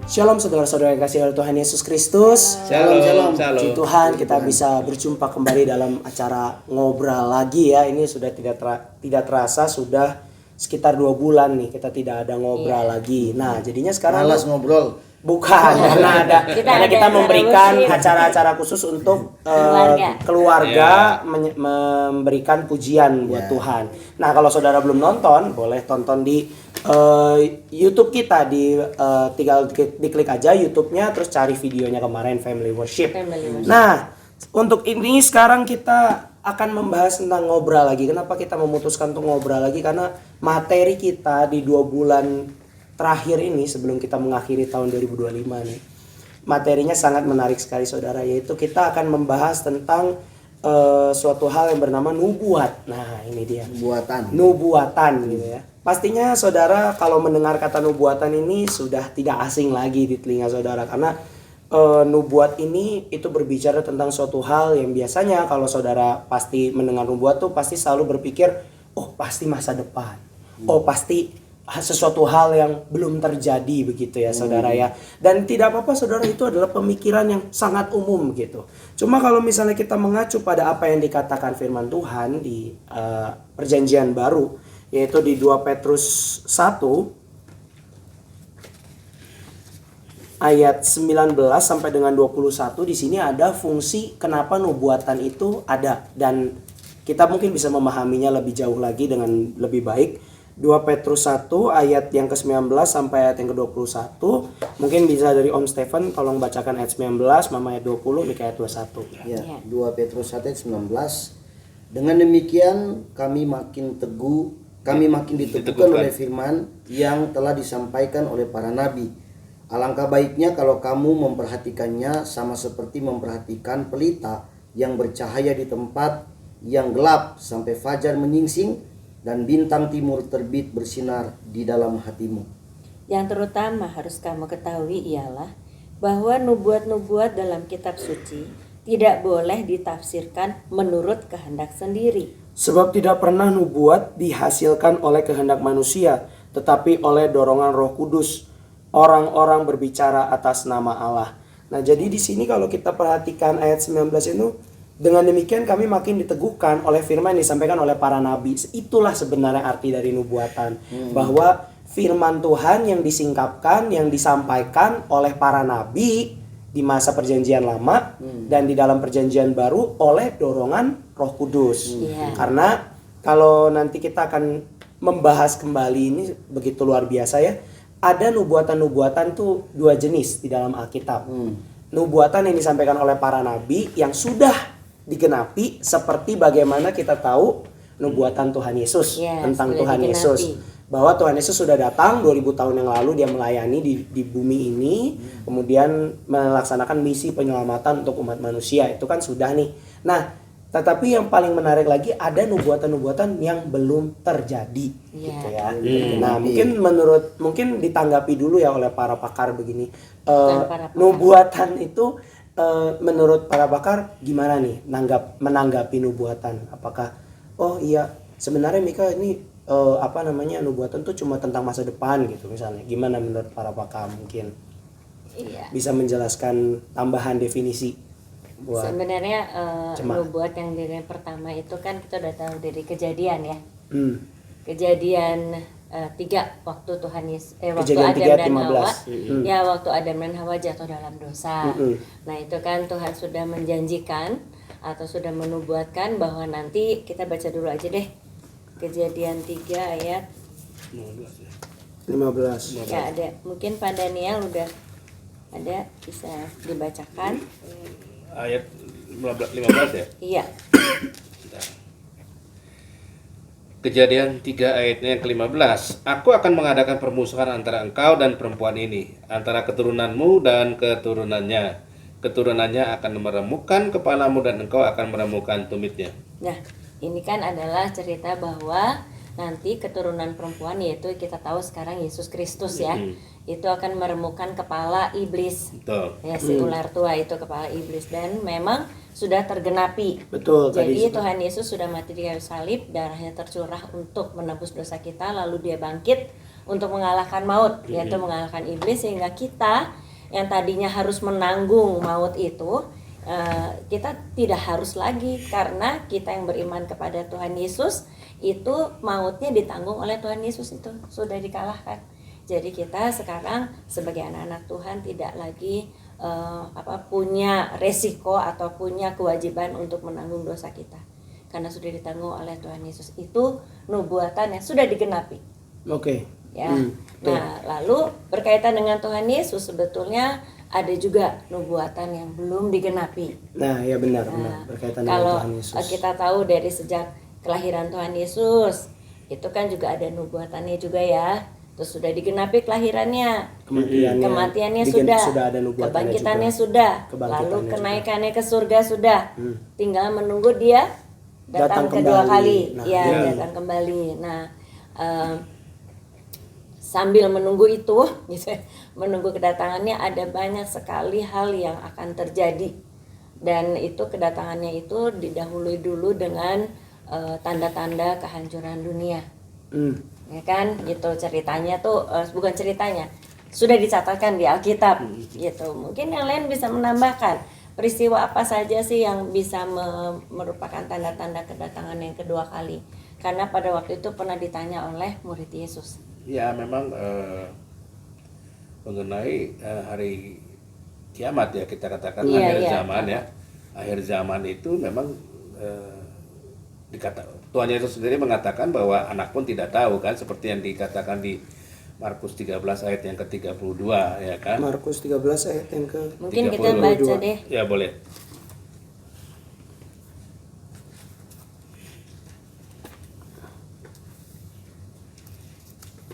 Shalom saudara-saudara yang kasih oleh Tuhan Yesus Kristus. Shalom. Puji Tuhan kita bisa berjumpa kembali dalam acara ngobrol lagi ya. Ini sudah tidak terasa sudah sekitar 2 bulan nih kita tidak ada ngobrol lagi. Nah jadinya sekarang Malas ngobrol. Bukan, karena kita memberikan acara-acara khusus untuk keluarga memberikan pujian buat Tuhan. Nah kalau saudara belum nonton, boleh tonton di YouTube kita tinggal diklik aja YouTube-nya, terus cari videonya kemarin Family Worship. Nah untuk ini sekarang kita akan membahas tentang ngobrol lagi. Kenapa kita memutuskan untuk ngobrol lagi? Karena materi kita di 2 bulan terakhir ini sebelum kita mengakhiri tahun 2025 nih, materinya sangat menarik sekali saudara, yaitu kita akan membahas tentang suatu hal yang bernama nubuat. Nah ini dia nubuatan gitu ya. Pastinya saudara kalau mendengar kata nubuatan ini sudah tidak asing lagi di telinga saudara, karena nubuat ini itu berbicara tentang suatu hal yang biasanya kalau saudara pasti mendengar nubuat tuh pasti selalu berpikir, oh pasti masa depan, oh pasti sesuatu hal yang belum terjadi begitu ya saudara ya. Dan tidak apa-apa saudara, itu adalah pemikiran yang sangat umum gitu. Cuma kalau misalnya kita mengacu pada apa yang dikatakan firman Tuhan di perjanjian baru, yaitu di 2 Petrus 1 ayat 19 sampai dengan 21, di sini ada fungsi kenapa nubuatan itu ada, dan kita mungkin bisa memahaminya lebih jauh lagi dengan lebih baik. 2 Petrus 1 ayat yang ke-19 sampai ayat yang ke-21. Mungkin bisa dari Om Stephen tolong bacakan ayat 19, Mama ayat 20, Mika ayat 21. Ya, 2 Petrus 1 ayat 19. Dengan demikian kami makin diteguhkan oleh firman yang telah disampaikan oleh para nabi. Alangkah baiknya kalau kamu memperhatikannya sama seperti memperhatikan pelita yang bercahaya di tempat yang gelap sampai fajar menyingsing dan bintang timur terbit bersinar di dalam hatimu. Yang terutama harus kamu ketahui ialah bahwa nubuat-nubuat dalam kitab suci tidak boleh ditafsirkan menurut kehendak sendiri. Sebab tidak pernah nubuat dihasilkan oleh kehendak manusia, tetapi oleh dorongan Roh Kudus. Orang-orang berbicara atas nama Allah. Nah, jadi di sini kalau kita perhatikan ayat 19 itu, dengan demikian kami makin diteguhkan oleh firman yang disampaikan oleh para nabi. Itulah sebenarnya arti dari nubuatan. Bahwa firman Tuhan yang disingkapkan, yang disampaikan oleh para nabi di masa perjanjian lama dan di dalam perjanjian baru oleh dorongan Roh Kudus. Karena kalau nanti kita akan membahas kembali ini begitu luar biasa ya. Ada nubuatan-nubuatan tuh 2 jenis di dalam Alkitab. Nubuatan yang disampaikan oleh para nabi yang sudah digenapi, seperti bagaimana kita tahu nubuatan Tuhan Yesus tentang Tuhan Yesus, bahwa Tuhan Yesus sudah datang 2000 tahun yang lalu, dia melayani di bumi ini, kemudian melaksanakan misi penyelamatan untuk umat manusia. Itu kan sudah nih. Nah, tetapi yang paling menarik lagi ada nubuatan-nubuatan yang belum terjadi gitu ya. Nah, mungkin ditanggapi dulu ya oleh para pakar begini. Nubuatan itu menurut para pakar gimana nih menanggapi nubuatan? Apakah oh iya sebenarnya Mika ini nubuatan tuh cuma tentang masa depan gitu misalnya. Gimana menurut para pakar mungkin? Bisa menjelaskan tambahan definisi buat sebenarnya nubuat yang dari pertama itu kan kita udah tahu dari Kejadian ya. Kejadian 3 waktu Tuhan waktu Adam dan Hawa ya, waktu Adam dan Hawa jatuh dalam dosa. Nah itu kan Tuhan sudah menjanjikan atau sudah menubuatkan bahwa nanti kita baca dulu aja deh Kejadian 3 ayat 15. Ya ada, mungkin Pak Daniel udah ada, bisa dibacakan ayat 15 ya? Iya. Kejadian 3 ayatnya yang ke-15. Aku akan mengadakan permusuhan antara engkau dan perempuan ini, antara keturunanmu dan keturunannya. Keturunannya akan meremukkan kepalamu dan engkau akan meremukkan tumitnya. Nah, ini kan adalah cerita bahwa nanti keturunan perempuan, yaitu kita tahu sekarang Yesus Kristus ya, itu akan meremukkan kepala iblis. Betul. Ya, si ular tua itu kepala iblis, dan memang sudah tergenapi. Betul, tadi Jadi sebut. Tuhan Yesus sudah mati di kayu salib, darahnya tercurah untuk menebus dosa kita, lalu dia bangkit untuk mengalahkan maut, yaitu mengalahkan iblis, sehingga kita yang tadinya harus menanggung maut itu, kita tidak harus lagi, karena kita yang beriman kepada Tuhan Yesus itu mautnya ditanggung oleh Tuhan Yesus, itu sudah dikalahkan. Jadi kita sekarang sebagai anak-anak Tuhan tidak lagi punya resiko atau punya kewajiban untuk menanggung dosa kita, karena sudah ditanggung oleh Tuhan Yesus. Itu nubuatan yang sudah digenapi. Oke. Ya. Nah, lalu berkaitan dengan Tuhan Yesus, sebetulnya ada juga nubuatan yang belum digenapi. Nah, ya benar, Nah, berkaitan dengan kalau Tuhan Yesus. kita tahu dari sejak kelahiran Tuhan Yesus, itu kan juga ada nubuatannya juga ya. Terus sudah digenapi kelahirannya, kematiannya sudah, ada nubuatannya kebangkitannya juga. sudah, Kebangkitannya lalu juga. kenaikannya ke surga sudah. Tinggal menunggu dia datang Datang kedua kembali. kali, Nah, ya, iya. datang kembali. Nah, sambil menunggu itu, gitu, menunggu kedatangannya, ada banyak sekali hal yang akan terjadi, dan itu kedatangannya itu didahului dulu dengan tanda-tanda kehancuran dunia. Ya kan, gitu ceritanya tuh, bukan ceritanya, sudah dicatatkan di Alkitab, gitu. Mungkin yang lain bisa menambahkan peristiwa apa saja sih yang bisa merupakan tanda-tanda kedatangan yang kedua kali, karena pada waktu itu pernah ditanya oleh murid Yesus. Ya memang mengenai hari kiamat ya, kita katakan Iya, akhir iya. zaman ya. Akhir zaman itu memang Tuhan Yesus sendiri mengatakan bahwa anak pun tidak tahu kan, seperti yang dikatakan di Markus 13 ayat yang ke-32 ya kan. Markus 13 ayat yang ke Mungkin 32. kita baca deh. Ya boleh.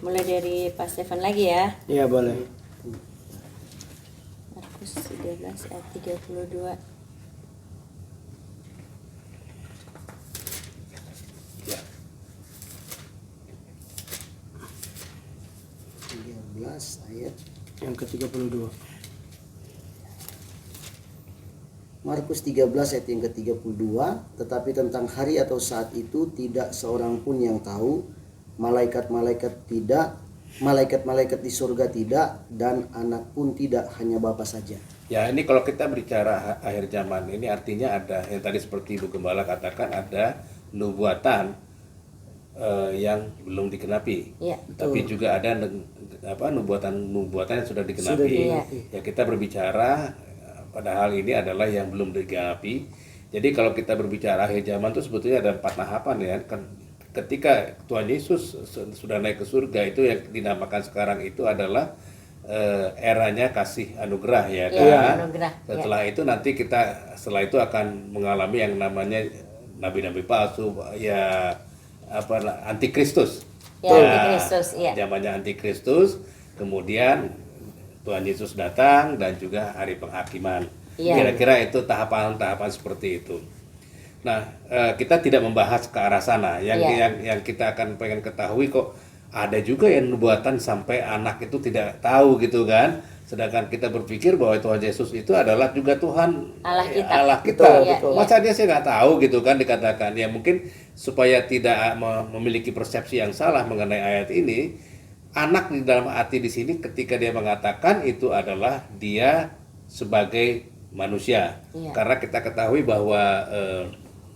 Mulai dari Pak Stefan lagi ya. Iya, boleh. Markus 13 ayat 32. Ya. 13 ayat Yang ke-32. Markus 13 ayat yang ke-32, tetapi tentang hari atau saat itu tidak seorang pun yang tahu, malaikat-malaikat tidak, malaikat-malaikat di surga tidak, dan anak pun tidak, hanya Bapa saja. Ya, ini kalau kita berbicara akhir zaman, ini artinya ada yang tadi seperti Ibu Gembala katakan, ada nubuatan yang belum digenapi. Iya. Tapi juga ada nubuatan yang sudah digenapi. Sudah digenapi. Ya, kita berbicara pada hal ini adalah yang belum digenapi. Jadi kalau kita berbicara akhir zaman itu sebetulnya ada 4 tahapan ya. Ketika Tuhan Yesus sudah naik ke surga, itu yang dinamakan sekarang itu adalah eranya kasih anugerah ya kan. Iya, anugerah, Setelah itu nanti setelah itu akan mengalami yang namanya nabi-nabi palsu ya, antikristus. Ya, antikristus, iya. Zamannya antikristus, kemudian Tuhan Yesus datang, dan juga hari penghakiman. Iya. Kira-kira itu tahapan-tahapan seperti itu. Nah, kita tidak membahas ke arah sana. Yang kita akan pengen ketahui, kok ada juga yang nubuatan sampai anak itu tidak tahu gitu kan. Sedangkan kita berpikir bahwa Tuhan Yesus itu adalah juga Tuhan Allah kita. Allah kita. Betul, Iya, betul. iya. Masa dia sih nggak tahu gitu kan, dikatakan. Ya mungkin supaya tidak memiliki persepsi yang salah mengenai ayat ini, anak di dalam arti di sini ketika dia mengatakan itu adalah dia sebagai manusia. Iya. Karena kita ketahui bahwa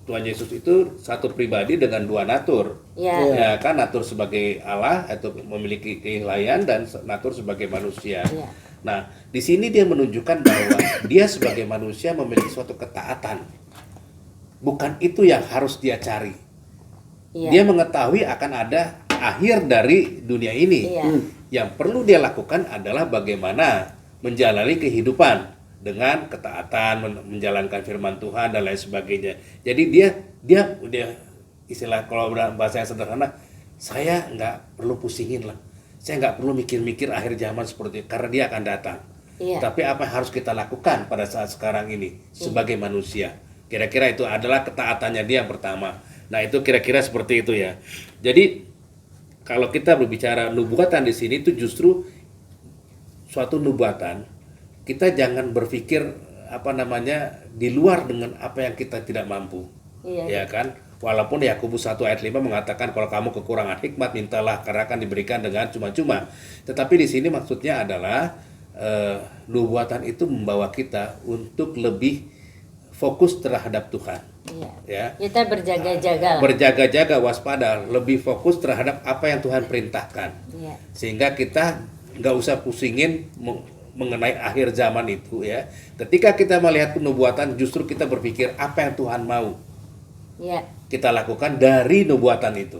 Tuhan Yesus itu satu pribadi dengan 2 natur. Iya. Ya kan, natur sebagai Allah atau memiliki keilahian, dan natur sebagai manusia. Iya. Nah, di sini dia menunjukkan bahwa dia sebagai manusia memiliki suatu ketaatan. Bukan itu yang harus dia cari. Iya. Dia mengetahui akan ada akhir dari dunia ini. Iya. Yang perlu dia lakukan adalah bagaimana menjalani kehidupan dengan ketaatan, menjalankan firman Tuhan dan lain sebagainya. Jadi dia istilah kalau bahasa yang sederhana, saya nggak perlu pusingin lah. Saya nggak perlu mikir-mikir akhir zaman seperti itu, karena dia akan datang. Iya. Tapi apa yang harus kita lakukan pada saat sekarang ini sebagai manusia? Kira-kira itu adalah ketaatannya dia yang pertama. Nah, itu kira-kira seperti itu ya. Jadi kalau kita berbicara nubuatan di sini, itu justru suatu nubuatan, kita jangan berpikir di luar dengan apa yang kita tidak mampu. Iya. Ya kan? Walaupun Yakobus 1 ayat 5 mengatakan kalau kamu kekurangan hikmat mintalah karena akan diberikan dengan cuma-cuma. Tetapi di sini maksudnya adalah nubuatan itu membawa kita untuk lebih fokus terhadap Tuhan. Iya. Ya. Kita berjaga-jaga lah. Berjaga-jaga, waspada, lebih fokus terhadap apa yang Tuhan perintahkan. Iya. Sehingga kita nggak usah pusingin mengenai akhir zaman itu ya. Ketika kita melihat penubuatan, justru kita berpikir apa yang Tuhan mau Iya. kita lakukan dari nubuatan itu.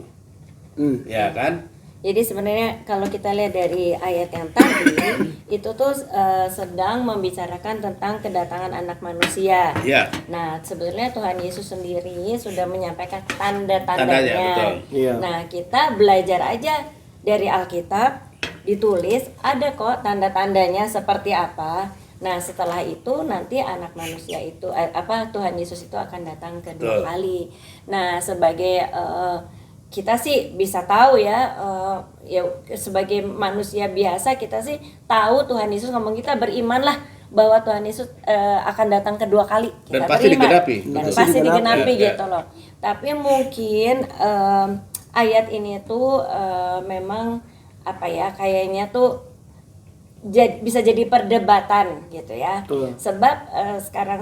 Ya kan? Jadi sebenarnya kalau kita lihat dari ayat yang tadi itu tuh sedang membicarakan tentang kedatangan anak manusia. Ya. Nah, sebenarnya Tuhan Yesus sendiri sudah menyampaikan Tandanya, tanda-tandanya. betul. Iya. Nah, kita belajar aja dari Alkitab, ditulis ada kok tanda-tandanya seperti apa. Nah, setelah itu nanti anak manusia itu Tuhan Yesus itu akan datang kedua Betul. kali. Nah, sebagai kita sih bisa tahu ya sebagai manusia biasa kita sih tahu Tuhan Yesus ngomong, kita berimanlah bahwa Tuhan Yesus akan datang kedua kali. Kita Dan pasti beriman. digenapi. Dan Betul. pasti digenapi Ya, ya. gitu loh. Tapi mungkin ayat ini tuh memang kayaknya tuh bisa jadi perdebatan gitu ya. Betul. Sebab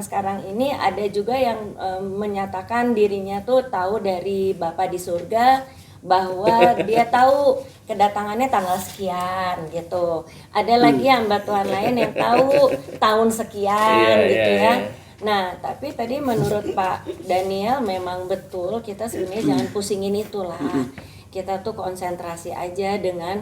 sekarang ini ada juga yang menyatakan dirinya tuh tahu dari Bapa di surga bahwa dia tahu kedatangannya tanggal sekian gitu. Ada lagi yang batuan lain yang tahu tahun sekian Iya, gitu iya, ya. iya. Nah, tapi tadi menurut Pak Daniel memang betul kita sebenarnya jangan pusingin itulah. Kita tuh konsentrasi aja dengan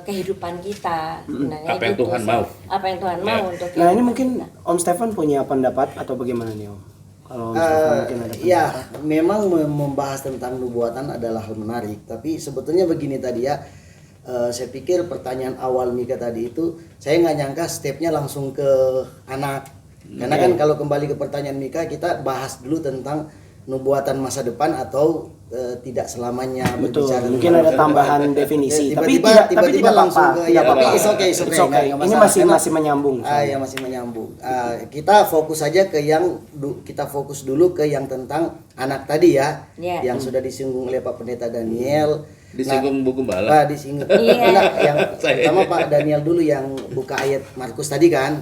kehidupan kita. Sebenarnya Apa yang gitu Tuhan sih. mau. Apa yang Tuhan mau untuk Nah, ini kehidupan mungkin kita. Om Stefan punya pendapat atau bagaimana nih Om? Kalau Om Stefan mungkin ada pendapat. Ya, memang membahas tentang nubuatan adalah hal menarik. Tapi sebetulnya begini tadi ya, saya pikir pertanyaan awal Mika tadi itu, saya nggak nyangka stepnya langsung ke anak. Karena kan kalau kembali ke pertanyaan Mika, kita bahas dulu tentang nubuatan masa depan atau tidak selamanya Betul. berbicara Mungkin tentang ada masa depan. tambahan definisi. Tapi Tiba-tiba tidak tidak langsung apa-apa. ke Tidak tapi apa-apa. it's okay, it's okay. It's okay. Nggak Ini masalah. Karena- masih menyambung. ya masih menyambung. Kita fokus saja ke kita fokus dulu ke yang tentang anak tadi ya, Ya. yang sudah disinggung oleh Pak Pendeta Daniel. Disinggung Bu Gembala. Nah, disinggung. Iya. Nah, yang pertama Pak Daniel dulu yang buka ayat Markus tadi kan.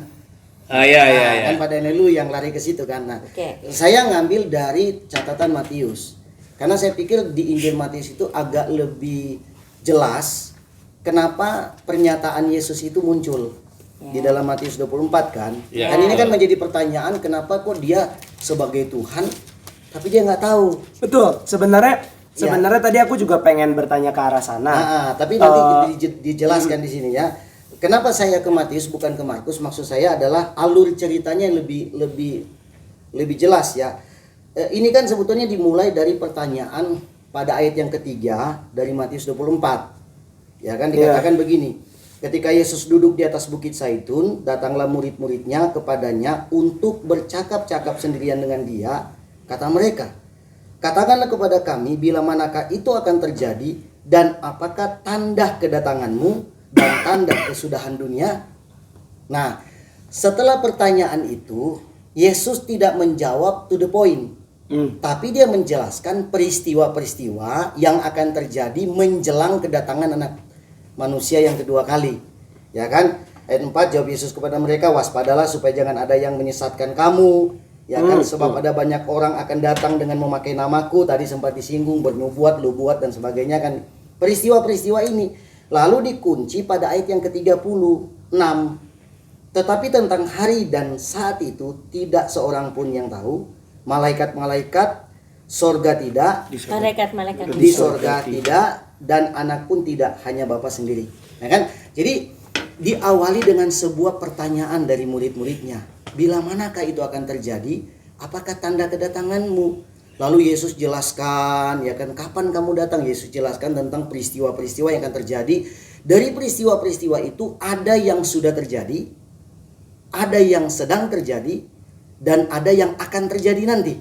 Iya. Kan Pak Daniel dulu yang lari ke situ kan. Nah, Oke. saya ngambil dari catatan Matius. Karena saya pikir di Injil Matius itu agak lebih jelas kenapa pernyataan Yesus itu muncul di dalam Matius 24 kan. Ya. Kan ini kan menjadi pertanyaan, kenapa kok dia sebagai Tuhan tapi dia nggak tahu. Betul. Sebenarnya tadi aku juga pengen bertanya ke arah sana. Tapi nanti dijelaskan di sini ya. Kenapa saya ke Matius bukan ke Markus? Maksud saya adalah alur ceritanya lebih jelas ya. Ini kan sebetulnya dimulai dari pertanyaan pada ayat yang ketiga dari Matius 24. Ya kan dikatakan begini. Ketika Yesus duduk di atas bukit Zaitun, datanglah murid-muridnya kepadanya untuk bercakap-cakap sendirian dengan dia. Kata mereka, katakanlah kepada kami bila manakah itu akan terjadi dan apakah tanda kedatanganmu dan tanda kesudahan dunia. Nah, setelah pertanyaan itu, Yesus tidak menjawab to the point. Tapi dia menjelaskan peristiwa-peristiwa yang akan terjadi menjelang kedatangan anak manusia yang kedua kali. Ya kan? Ayat 4, jawab Yesus kepada mereka, waspadalah supaya jangan ada yang menyesatkan kamu. Ya kan? Sebab ada banyak orang akan datang dengan memakai namaku. Tadi sempat disinggung bernubuat, lubuat dan sebagainya kan. Peristiwa-peristiwa ini. Lalu dikunci pada ayat yang ke-36. Tetapi tentang hari dan saat itu tidak seorang pun yang tahu. Malaikat-malaikat sorga tidak, Malaikat-malaikat di sorga tidak, dan anak pun tidak, hanya Bapa sendiri. Nah kan? Jadi diawali dengan sebuah pertanyaan dari murid-muridnya. Bila manakah itu akan terjadi? Apakah tanda kedatanganmu? Lalu Yesus jelaskan, ya kan, kapan kamu datang? Yesus jelaskan tentang peristiwa-peristiwa yang akan terjadi. Dari peristiwa-peristiwa itu ada yang sudah terjadi, ada yang sedang terjadi, dan ada yang akan terjadi nanti.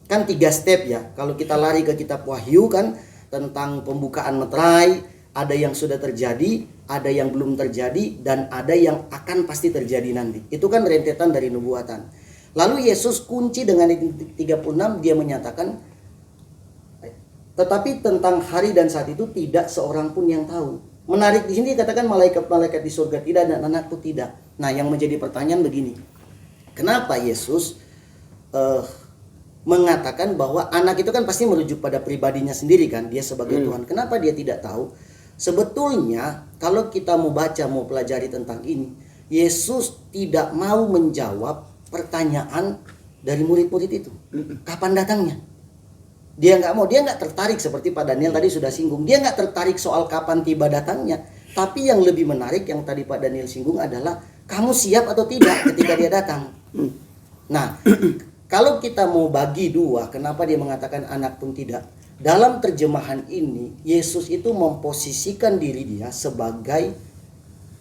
Kan 3 step ya. Kalau kita lari ke kitab Wahyu kan tentang pembukaan meterai, ada yang sudah terjadi, ada yang belum terjadi, dan ada yang akan pasti terjadi nanti. Itu kan rentetan dari nubuatan. Lalu Yesus kunci dengan 36, dia menyatakan, tetapi tentang hari dan saat itu tidak seorang pun yang tahu. Menarik di sini dikatakan malaikat-malaikat di surga tidak dan anakku tidak. Nah, yang menjadi pertanyaan begini, kenapa Yesus mengatakan bahwa anak itu kan pasti merujuk pada pribadinya sendiri kan, dia sebagai Tuhan. Kenapa dia tidak tahu? Sebetulnya kalau kita mau baca, mau pelajari tentang ini, Yesus tidak mau menjawab pertanyaan dari murid-murid itu. Kapan datangnya? Dia nggak mau, dia nggak tertarik seperti Pak Daniel tadi sudah singgung. Dia nggak tertarik soal kapan tiba datangnya. Tapi yang lebih menarik yang tadi Pak Daniel singgung adalah kamu siap atau tidak ketika dia datang. Nah, kalau kita mau bagi dua, kenapa dia mengatakan anak pun tidak? Dalam terjemahan ini, Yesus itu memposisikan diri dia sebagai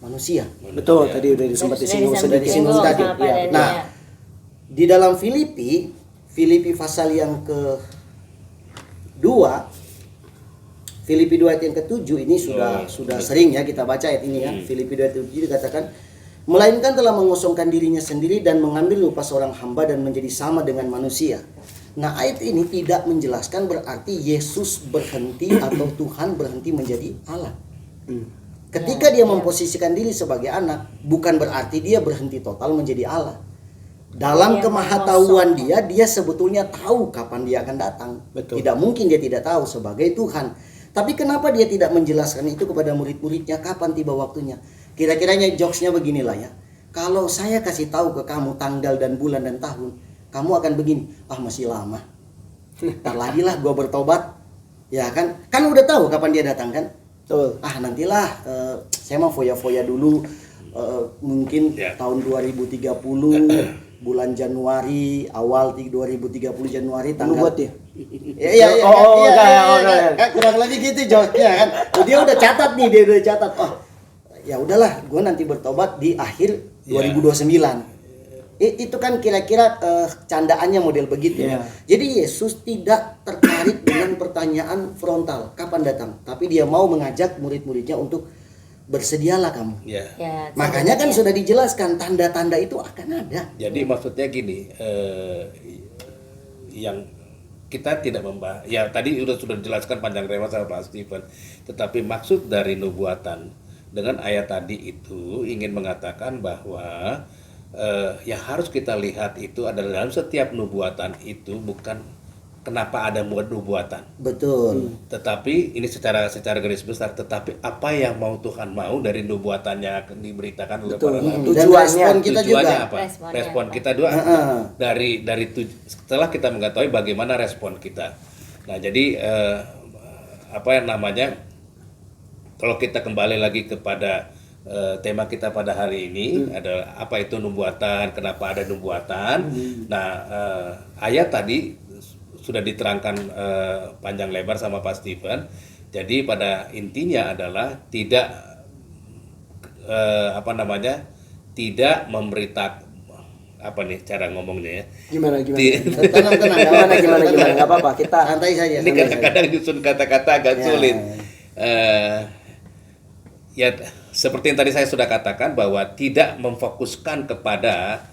manusia. Betul, tadi udah sempat disinggung Sudah disinggung tadi. Ya. Nah, di dalam Filipi pasal yang ke-2, Filipi 2 ayat yang ke-7 ini sudah sering ya kita baca ayat ini ya. Filipi 2 ayat 7 dikatakan, melainkan telah mengosongkan dirinya sendiri dan mengambil rupa seorang hamba dan menjadi sama dengan manusia. Nah, ayat ini tidak menjelaskan berarti Yesus berhenti atau Tuhan berhenti menjadi Allah. Ketika dia memposisikan diri sebagai anak, bukan berarti dia berhenti total menjadi Allah. Dalam kemahatauan dia sebetulnya tahu kapan dia akan datang. Betul. Tidak mungkin dia tidak tahu sebagai Tuhan. Tapi kenapa dia tidak menjelaskan itu kepada murid-muridnya kapan tiba waktunya? Kira-kiranya jokesnya beginilah ya. Kalau saya kasih tahu ke kamu tanggal dan bulan dan tahun, kamu akan begini, masih lama. Ntar lagi lah gue bertobat. Ya kan? Kan udah tahu kapan dia datang kan? Betul. Nantilah saya mau foya-foya dulu. Mungkin tahun 2030 bulan Januari, awal 2030 Januari tanggal. Buat dia. Kurang lebih gitu jawabnya kan. Dia udah catat nih, dia udah catat. Ya udahlah, gue nanti bertobat di akhir 2029. Itu kan kira-kira candaannya model begitu. Jadi Yesus tidak tertarik dengan pertanyaan frontal kapan datang, tapi dia mau mengajak murid-muridnya untuk bersedialah kamu. Makanya kan sudah dijelaskan tanda-tanda itu akan ada. Jadi maksudnya gini, yang kita tidak membahas, ya tadi sudah dijelaskan panjang lebar sama Pak Stephen, tetapi maksud dari nubuatan dengan ayat tadi itu ingin mengatakan bahwa yang harus kita lihat itu adalah dalam setiap nubuatan itu bukan kenapa ada nubuatan. Betul. Tetapi ini secara garis besar, tetapi apa yang mau Tuhan mau dari nubuatannya akan diberitakan oleh para nabi. Dan respon kita juga. Apa? Respon kita juga dari setelah kita mengetahui bagaimana respon kita. Nah, jadi apa yang namanya, kalau kita kembali lagi kepada tema kita pada hari ini adalah apa itu nubuatan, kenapa ada nubuatan. Nah, ayat tadi sudah diterangkan panjang lebar sama Pak Stephen. Jadi pada intinya adalah tidak tidak memberitakan, apa nih cara ngomongnya ya? Gimana? Tenang. Gimana? Enggak apa-apa, kita santai saja. Ini kadang-kadang nyusun kata-kata agak sulit. Ya seperti yang tadi saya sudah katakan bahwa tidak memfokuskan kepada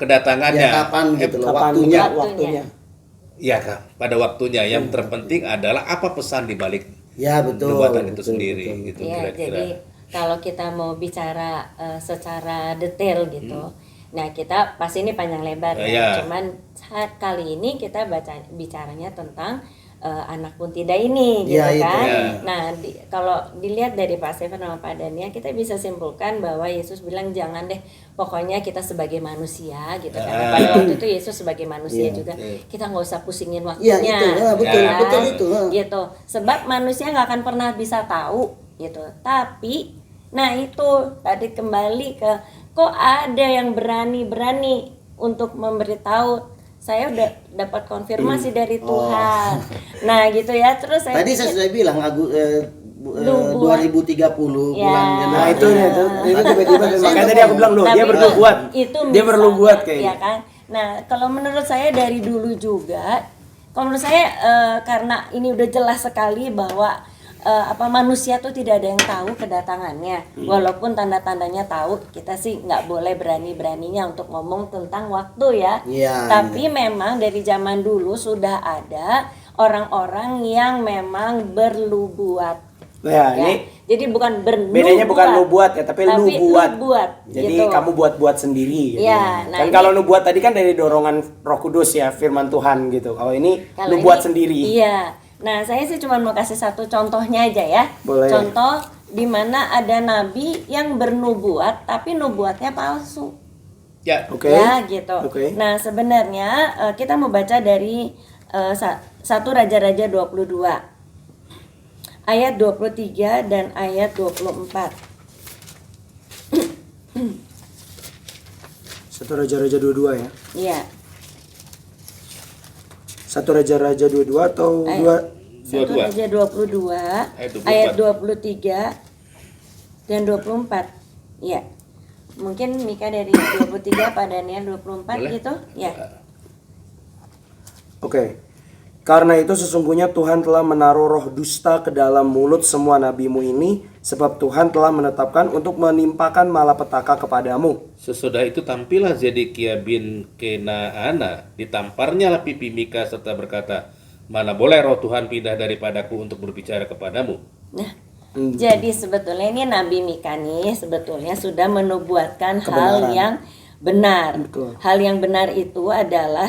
kedatangannya. Ya, kapan gitu loh, waktunya. Ya, pada waktunya. Yang terpenting adalah apa pesan di balik betul, nubuatan itu sendiri. Betul. Gitu, Ya, kira-kira. jadi kalau kita mau bicara secara detail gitu, nah kita pasti ini panjang lebar ya. Cuman saat kali ini kita bicaranya tentang anak pun tidak ini gitu kan. Nah, kalau dilihat dari Pak Stephen sama Pak Dania, kita bisa simpulkan bahwa Yesus bilang jangan deh, pokoknya kita sebagai manusia gitu. Karena pada waktu itu Yesus sebagai manusia juga, kita nggak usah pusingin waktunya. Betul itu. Gitu. Sebab manusia nggak akan pernah bisa tahu gitu. Tapi, nah itu tadi kembali ke kok ada yang berani untuk memberitahu. Saya udah dapat konfirmasi dari Tuhan. Nah gitu ya. Terus saya saya sudah bilang 2030 bulan Januari. Nah itu tiba-tiba makanya tadi aku bilang loh, dia perlu buat. Dia perlu buat kayaknya. Ya kan? Nah, kalau menurut saya dari dulu juga Kalau menurut saya karena ini udah jelas sekali bahwa manusia tuh tidak ada yang tahu kedatangannya, walaupun tanda-tandanya tahu. Kita sih nggak boleh beraninya untuk ngomong tentang waktu ya. Iya, Tapi memang dari zaman dulu sudah ada orang-orang yang memang bernubuat. Ya, Ya. ini Jadi bukan bernubuat. bedanya bukan nubuat ya, tapi nubuat. Jadi gitu. kamu buat sendiri gitu. Ya, nah kan ini- kalau nubuat tadi kan dari dorongan Roh Kudus ya, firman Tuhan gitu. Kalau ini Kalau nubuat ini- sendiri. Iya. Nah, saya sih cuma mau kasih satu contohnya aja ya. Boleh. Contoh di mana ada nabi yang bernubuat tapi nubuatnya palsu. Ya, Oke. Ya, gitu. Oke. Nah, sebenarnya kita mau baca dari 1 Raja-Raja 22. Ayat 23 dan ayat 24. Satu Raja-Raja 22 ya. Iya. Satu Raja-Raja 22 atau Ayat. 2? 1 Raja 22 ayat 23 dan 24. Iya. Mungkin Mika dari 23 pada Daniel 24 Boleh. gitu, ya. Oke. Karena itu sesungguhnya Tuhan telah menaruh roh dusta ke dalam mulut semua nabimu ini, sebab Tuhan telah menetapkan untuk menimpakan malapetaka kepadamu. sesudah itu tampillah Zedekia bin Kenaana, ditamparnya lah pipi Mika serta berkata, mana boleh roh Tuhan pindah daripadaku untuk berbicara kepadamu. Nah, jadi sebetulnya ini Nabi Mika nih sebetulnya sudah menubuatkan hal yang benar. Betul. Hal yang benar itu adalah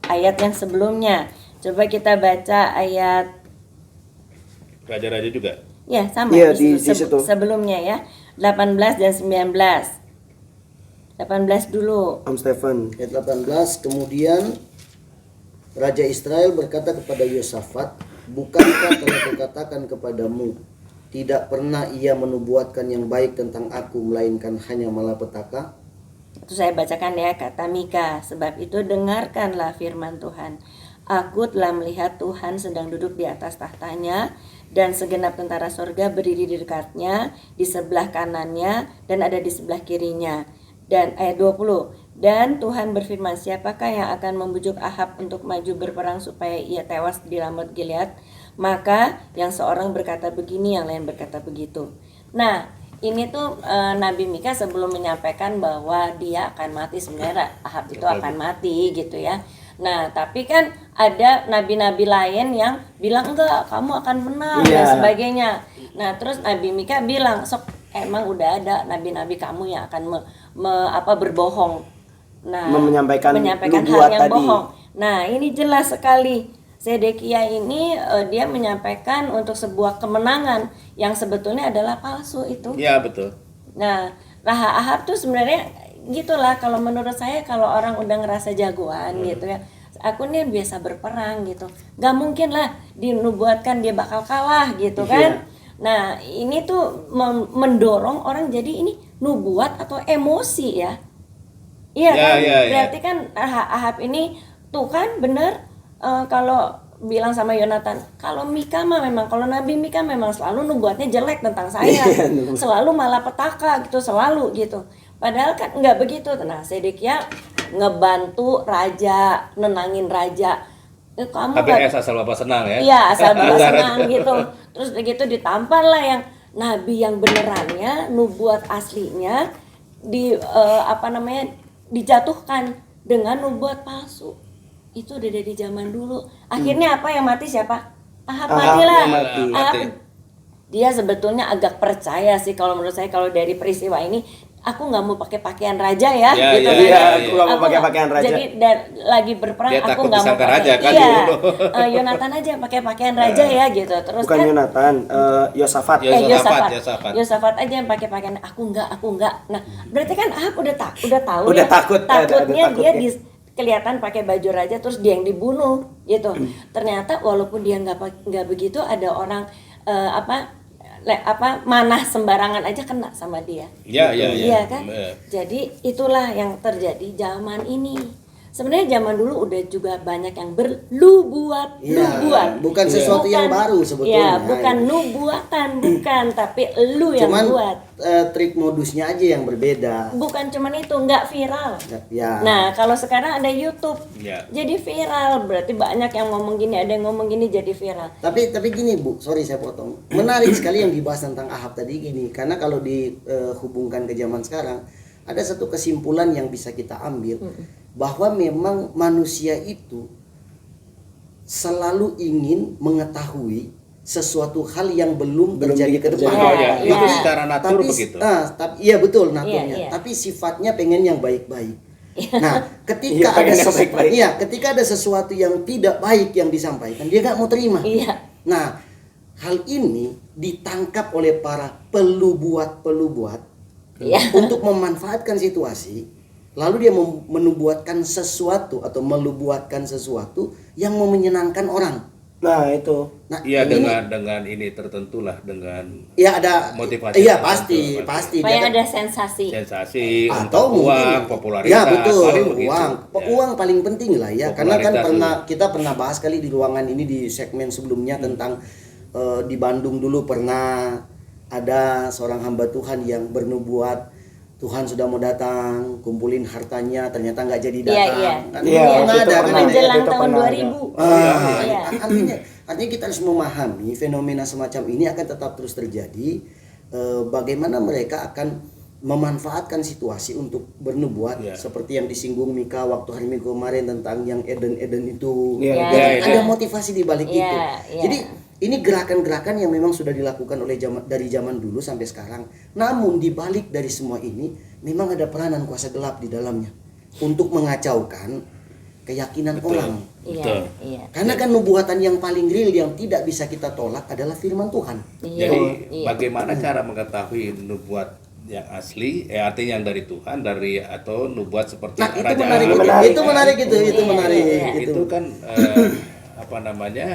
ayat yang sebelumnya. Coba kita baca ayat Raja-raja juga. ya sama Iya, di situ. sebelumnya ya. 18 dan 19. 18 dulu. Om Stephen. Ayat 18, kemudian Raja Israel berkata kepada Yosafat, bukankah telah kukatakan kepadamu, tidak pernah ia menubuatkan yang baik tentang aku, melainkan hanya malapetaka? Itu saya bacakan ya, kata Mika, sebab itu dengarkanlah firman Tuhan. Aku telah melihat Tuhan sedang duduk di atas tahtanya, dan segenap tentara sorga berdiri di dekatnya, di sebelah kanannya, dan ada di sebelah kirinya. Dan ayat 20, dan Tuhan berfirman, siapakah yang akan membujuk Ahab untuk maju berperang supaya ia tewas di Ramot Gilead? Maka yang seorang berkata begini, yang lain berkata begitu. Nah, ini tuh Nabi Mika sebelum menyampaikan bahwa dia akan mati, sebenarnya Ahab itu akan mati gitu ya. Nah, tapi kan ada nabi-nabi lain yang bilang enggak, kamu akan menang dan Iya. sebagainya. Nah, terus Nabi Mika bilang, sok emang udah ada nabi-nabi kamu yang akan berbohong. Nah, Menyampaikan hal nubuat yang tadi. bohong. Nah, ini jelas sekali. Zedekia ini dia menyampaikan untuk sebuah kemenangan yang sebetulnya adalah palsu itu. Ya, betul. Nah, Raha Ahab tuh sebenarnya gitulah kalau menurut saya, kalau orang udah ngerasa jagoan gitu ya. Aku nih biasa berperang gitu. Gak mungkin lah dinubuatkan dia bakal kalah gitu kan. Nah, ini tuh mendorong orang jadi ini nubuat atau emosi ya. Iya Ya, kan? ya, ya. Berarti kan Ahab ini tuh kan bener kalau bilang sama Yonatan, kalau Mika mah memang, kalau Nabi Mika memang selalu nubuatnya jelek tentang saya, selalu malapetaka gitu, selalu gitu. Padahal kan nggak begitu. Nah, Zedekia ngebantu raja, nenangin raja. Kamu HBS asal Bapak senang ya. iya, asal bapak senang gitu. Terus begitu ditampar lah yang nabi yang benerannya, nubuat aslinya dijatuhkan dengan nubuat palsu. Itu udah dari zaman dulu. Akhirnya apa yang mati siapa? Ahab mati lah. yang mati. Ahab, Mati. dia sebetulnya agak percaya sih kalau menurut saya, kalau dari peristiwa ini, aku nggak mau pakai pakaian raja ya, Ya, gitu ya, kan. Iya, ya, aku nggak mau pakai pakaian raja. Jadi lagi berperang, Dia aku takut nggak mau disangka pakai. raja kan Iya, dulu. Yonatan aja pakai pakaian raja ya gitu. Terus Bukan kan Yonatan, Yosafat. Yosafat. Yosafat aja yang pakai pakaian, aku enggak. Nah, berarti kan Ahab udah tahu Udah ya. takut, ada Takutnya takutnya. dia kelihatan pakai baju raja, terus dia yang dibunuh gitu. Ternyata walaupun dia nggak begitu, ada orang manah sembarangan aja kena sama dia. Ya, ya, ya. Iya kan? Eh. Jadi itulah yang terjadi zaman ini. Sebenarnya zaman dulu udah juga banyak yang berlubuat, Iya, bukan sesuatu yang baru sebetulnya. Ya, bukan nubuatan, bukan, tapi lu yang Cuman buat. trik modusnya aja yang berbeda. Bukan cuman itu, nggak viral. Ya. Nah, kalau sekarang ada YouTube, Ya. jadi viral. Berarti banyak yang ngomong gini, ada yang ngomong gini jadi viral. Tapi gini Bu, sorry saya potong. Menarik sekali yang dibahas tentang Ahab tadi gini, karena kalau dihubungkan ke zaman sekarang, ada satu kesimpulan yang bisa kita ambil bahwa memang manusia itu selalu ingin mengetahui sesuatu hal yang belum terjadi ke depan. Iya, iya. Itu secara natur begitu. Iya betul naturnya. Iya, iya. Tapi sifatnya pengen yang baik-baik. Nah, ketika Iya, pengen yang baik-baik. ketika ada sesuatu yang tidak baik yang disampaikan, dia nggak mau terima. Iya. Nah, hal ini ditangkap oleh para pelubuat Iya. untuk memanfaatkan situasi. Lalu dia menubuatkan sesuatu atau melubuatkan sesuatu yang mau menyenangkan orang. Nah, itu. Nah, Iya, ini- dengan ini tertentulah dengan ya ada motivasi iya tertentu, pasti Supaya Dia- ada sensasi. sensasi, atau untuk mungkin uang, popularitas, ya betul paling begitu. uang Ya. uang paling penting lah ya, karena kan Popularitas kita pernah bahas kali di ruangan ini di segmen sebelumnya tentang di Bandung dulu pernah ada seorang hamba Tuhan yang bernubuat Tuhan sudah mau datang, kumpulin hartanya, ternyata nggak jadi Iya, datang. iya. Kan Iya, pernah itu ada kan pernah. ada. Menjelang Itu tahun pernah 2000. Iya. Artinya kita harus memahami fenomena semacam ini akan tetap terus terjadi. Bagaimana mereka akan memanfaatkan situasi untuk bernubuat Ya. seperti yang disinggung Mika waktu hari Minggu kemarin tentang yang Eden itu. Iya, Ya, iya, kan? Ada iya. motivasi di balik Iya, itu. iya. Jadi ini gerakan-gerakan yang memang sudah dilakukan oleh dari zaman dulu sampai sekarang. Namun di balik dari semua ini memang ada peranan kuasa gelap di dalamnya untuk mengacaukan keyakinan orang. Iya, Betul. iya. Karena kan nubuatan yang paling real yang tidak bisa kita tolak adalah firman Tuhan. Iya. Jadi Iya. bagaimana cara mengetahui nubuat yang asli, artinya yang dari Tuhan, atau nubuat seperti Nah, itu Raja menarik, Ahab. itu menarik itu Iya, menarik iya, iya. Itu kan apa namanya?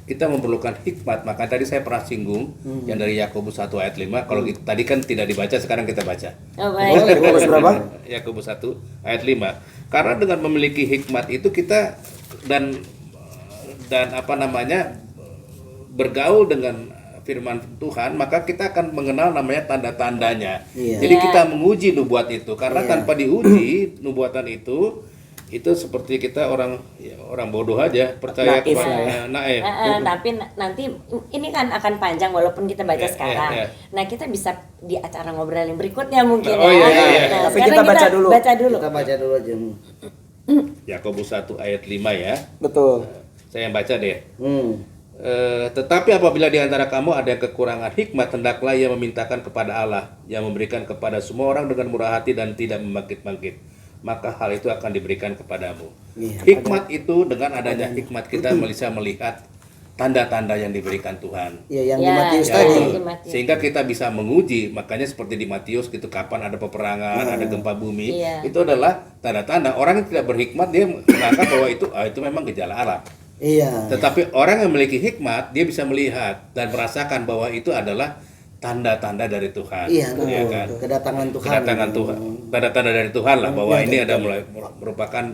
Kita memerlukan hikmat. Maka tadi saya pernah singgung yang dari Yakobus 1 ayat 5. Kalau tadi kan tidak dibaca, sekarang kita baca. Oh, baik. Boleh, Yakobus berapa? Yakobus 1 ayat 5. Karena dengan memiliki hikmat itu kita dan apa namanya bergaul dengan firman Tuhan, maka kita akan mengenal namanya tanda-tandanya. Iya. Jadi Iya. kita menguji nubuat itu karena Iya. tanpa diuji nubuatan itu seperti kita orang bodoh aja percaya Naif kepada lah ya. naif. Tapi nanti ini kan akan panjang walaupun kita baca Iya, sekarang. iya, iya. Nah, kita bisa di acara ngobrol yang berikutnya mungkin Oh, iya, iya, iya. Nah, Tapi sekarang kita baca dulu. Baca dulu. Kita baca dulu aja. Yakobus 1 ayat 5 ya. Betul. Saya yang baca deh. Hmm. Tetapi apabila di antara kamu ada yang kekurangan hikmat, hendaklah ia memintakan kepada Allah yang memberikan kepada semua orang dengan murah hati dan tidak membangkit-bangkit. Maka hal itu akan diberikan kepadamu. Iya. Hikmat itu dengan adanya hikmat kita bisa melihat tanda-tanda yang diberikan Tuhan. Ya yang di Ya, Matius ya. tadi. Di Matius. Sehingga kita bisa menguji, makanya seperti di Matius gitu, kapan ada peperangan, ada gempa bumi, Iya. itu adalah tanda-tanda. Orang yang tidak berhikmat dia menganggap bahwa itu memang gejala alam. Iya. Tetapi orang yang memiliki hikmat, dia bisa melihat dan merasakan bahwa itu adalah tanda-tanda dari Tuhan. Iya, Ya betul. kan? Kedatangan Tuhan. Kedatangan Tuhan, tanda-tanda dari Tuhan lah bahwa Ya, ini betul. ada merupakan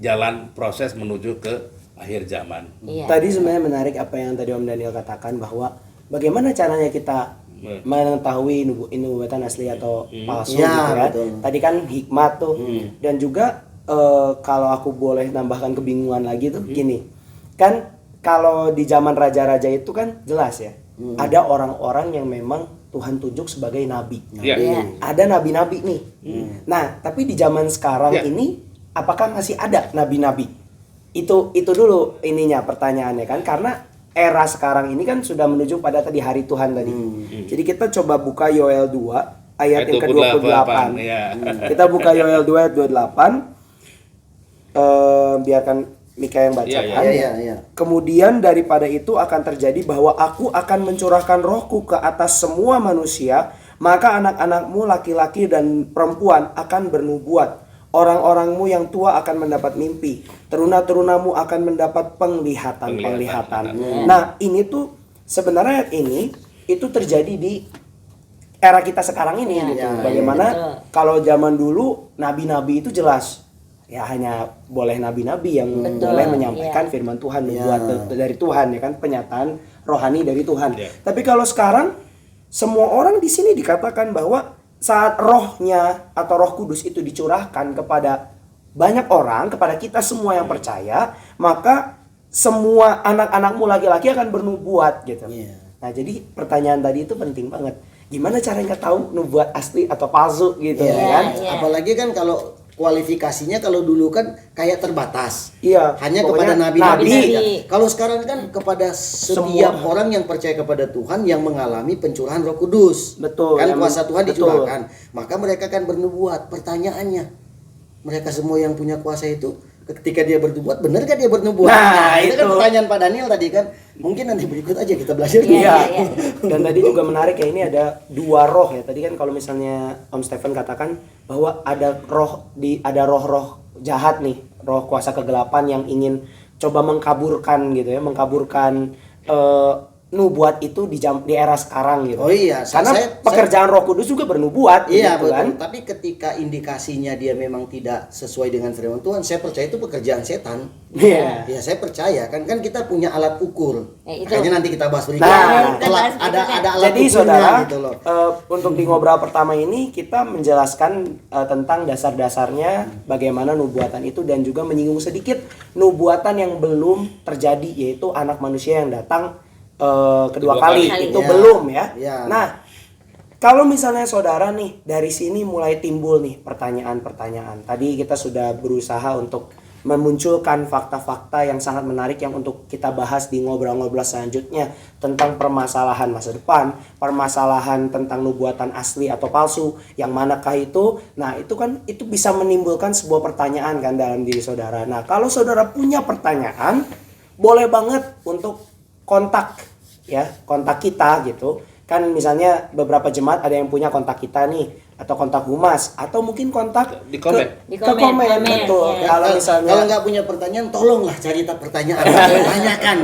jalan proses menuju ke akhir zaman. Iya. Tadi sebenarnya menarik apa yang tadi Om Daniel katakan bahwa bagaimana caranya kita mengetahui nubuatan asli atau palsu Ya, gitu kan. betul. Tadi kan hikmat tuh dan juga kalau aku boleh nambahkan kebingungan lagi tuh gini. Kan kalau di zaman raja-raja itu kan jelas ya. Ada orang-orang yang memang Tuhan tunjuk sebagai nabi. Iya. Iya. Ada nabi-nabi nih. Nah, tapi di zaman sekarang Ya. ini apakah masih ada nabi-nabi? Itu dulu ininya pertanyaannya kan, karena era sekarang ini kan sudah menuju pada tadi hari Tuhan tadi. Jadi kita coba buka Yoel 2 ayat yang ke-28. Ya. Kita buka Yoel 2 ayat 28. Biarkan Mika yang bacakan. Iya. Kemudian daripada itu akan terjadi bahwa aku akan mencurahkan rohku ke atas semua manusia, maka anak-anakmu laki-laki dan perempuan akan bernubuat. Orang-orangmu yang tua akan mendapat mimpi, teruna-terunamu akan mendapat penglihatan. Nah, ini tuh sebenarnya ini itu terjadi di era kita sekarang ini Iya, gitu. iya, Bagaimana betul. kalau zaman dulu nabi-nabi itu jelas ya hanya boleh nabi-nabi yang Betul, boleh menyampaikan iya. firman Tuhan, Iya. nubuat dari Tuhan ya kan, penyataan rohani dari Tuhan. Iya. Tapi kalau sekarang semua orang di sini dikatakan bahwa saat rohnya atau Roh Kudus itu dicurahkan kepada banyak orang, kepada kita semua yang percaya, maka semua anak-anakmu laki-laki akan bernubuat gitu. Iya. Nah, jadi pertanyaan tadi itu penting banget. Gimana caranya tahu nubuat asli atau palsu gitu Iya, ya kan? Iya. Apalagi kan kalau kualifikasinya kalau dulu kan kayak terbatas. Iya. Hanya pokoknya kepada nabi-nabi nabi. saja. Kalau sekarang kan kepada setiap orang yang percaya kepada Tuhan yang mengalami pencurahan Roh Kudus. Betul, Kan yang kuasa Tuhan betul. dicurahkan. Maka mereka kan bernubuat. Pertanyaannya, mereka semua yang punya kuasa itu ketika dia bernubuat, benar kan dia bernubuat? Nah, itu kan itu. pertanyaan Pak Daniel tadi kan. Mungkin nanti berikut aja kita belajar. Iya, Iya. iya. Dan tadi juga menarik ya, ini ada dua roh ya. Tadi kan kalau misalnya Om Stephen katakan bahwa ada roh-roh jahat nih, roh kuasa kegelapan yang ingin coba mengkaburkan gitu ya, mengkaburkan nubuat itu di era sekarang gitu. Oh iya, Karena saya- pekerjaan Roh Kudus juga bernubuat Iya gitu betul. kan. Tapi ketika indikasinya dia memang tidak sesuai dengan firman Tuhan, saya percaya itu pekerjaan setan. Iya. Ya saya percaya kan kita punya alat ukur. Ya, itu. Makanya nanti kita bahas berikutnya. Nah, kita bahas ada berikutnya. alat Jadi ukurnya saudara, gitu loh. untuk di ngobrol pertama ini kita menjelaskan tentang dasar-dasarnya bagaimana nubuatan itu dan juga menyinggung sedikit nubuatan yang belum terjadi, yaitu anak manusia yang datang kedua kali. kali. Itu Ya. belum ya. Ya. Nah, kalau misalnya saudara nih dari sini mulai timbul nih pertanyaan-pertanyaan. Tadi kita sudah berusaha untuk memunculkan fakta-fakta yang sangat menarik yang untuk kita bahas di ngobrol-ngobrol selanjutnya tentang permasalahan masa depan, permasalahan tentang nubuatan asli atau palsu, yang manakah itu. Nah, itu kan itu bisa menimbulkan sebuah pertanyaan kan dalam diri saudara. Nah, kalau saudara punya pertanyaan, boleh banget untuk kontak kita gitu. Kan misalnya beberapa jemaat ada yang punya kontak kita nih, atau kontak humas, atau mungkin kontak Di komen. Di ke komen, komen, komen, betul. ya. Kalau misalnya Kalau nggak punya pertanyaan, tolonglah cari pertanyaan. Tanyakan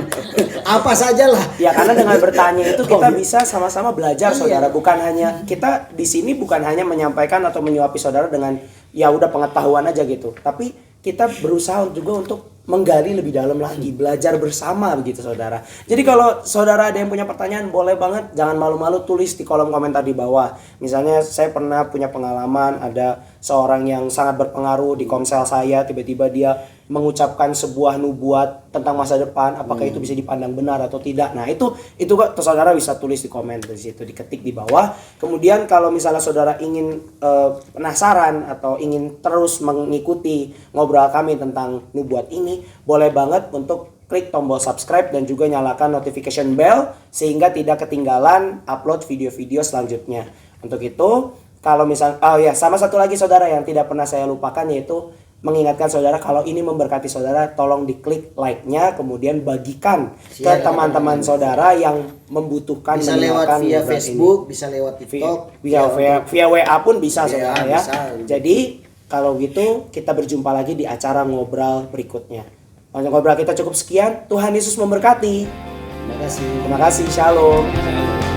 apa sajalah. ya, karena dengan bertanya itu kita Oh, iya. bisa sama-sama belajar saudara. Bukan hanya kita di sini bukan hanya menyampaikan atau menyuapi saudara dengan ya udah pengetahuan aja gitu, tapi kita berusaha juga untuk menggali lebih dalam lagi, belajar bersama begitu saudara. Jadi kalau saudara ada yang punya pertanyaan, boleh banget, jangan malu-malu, tulis di kolom komentar di bawah. Misalnya saya pernah punya pengalaman ada seorang yang sangat berpengaruh di komsel saya, tiba-tiba dia mengucapkan sebuah nubuat tentang masa depan, apakah itu bisa dipandang benar atau tidak. Nah, itu kok saudara bisa tulis di komen di situ, diketik di bawah. Kemudian kalau misalnya saudara ingin penasaran atau ingin terus mengikuti ngobrol kami tentang nubuat ini, boleh banget untuk klik tombol subscribe dan juga nyalakan notification bell sehingga tidak ketinggalan upload video-video selanjutnya. Untuk itu, kalau misal sama satu lagi saudara yang tidak pernah saya lupakan, yaitu mengingatkan saudara kalau ini memberkati saudara, tolong diklik like-nya, kemudian bagikan ke teman-teman saudara yang membutuhkan Bisa lewat mendengarkan via ngobrol Facebook, ini. bisa lewat TikTok, Via WA pun bisa Iya, saudara ya. bisa. Jadi kalau gitu kita berjumpa lagi di acara ngobrol berikutnya. Ngobrol kita cukup sekian. Tuhan Yesus memberkati. Terima kasih. Terima kasih. Shalom. Shalom.